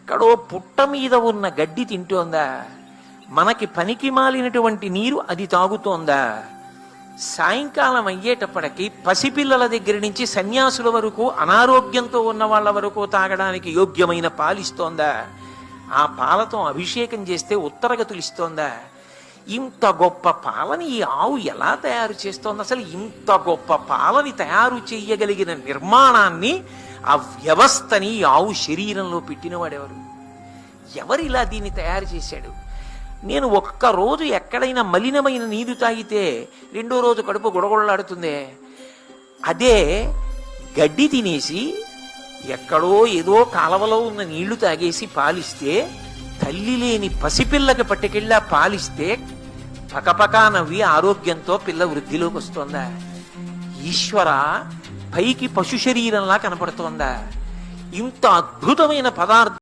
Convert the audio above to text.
ఎక్కడో పుట్ట మీద ఉన్న గడ్డి తింటోందా? మనకి పనికి మాలినటువంటి నీరు అది తాగుతోందా? సాయంకాలం అయ్యేటప్పటికి పసిపిల్లల దగ్గర నుంచి సన్యాసుల వరకు, అనారోగ్యంతో ఉన్న వాళ్ళ వరకు తాగడానికి యోగ్యమైన పాలిస్తోందా? ఆ పాలతో అభిషేకం చేస్తే ఉత్తరగతులు ఇస్తోందా? ఇంత గొప్ప పాలని ఈ ఆవు ఎలా తయారు చేస్తోంది? అసలు ఇంత గొప్ప పాలని తయారు చేయగలిగిన నిర్మాణాన్ని, ఆ వ్యవస్థని ఈ ఆవు శరీరంలో పెట్టినవాడెవరు? ఎవరిలా దీన్ని తయారు చేశాడు? నేను ఒక్కరోజు ఎక్కడైనా మలినమైన నీరు తాగితే రెండో రోజు కడుపు గుడగొడలాడుతుందే, అదే గడ్డి తినేసి ఎక్కడో ఏదో కాలవలో ఉన్న నీళ్లు తాగేసి పాలిస్తే, తల్లి లేని పసిపిల్లకి పట్టుకెళ్ళి పాలిస్తే పకపకా నవ్వి ఆరోగ్యంతో పిల్ల వృద్ధిలోకి వస్తోందా? ఈశ్వర, పైకి పశు శరీరంలా కనపడుతోందా? ఇంత అద్భుతమైన పదార్థం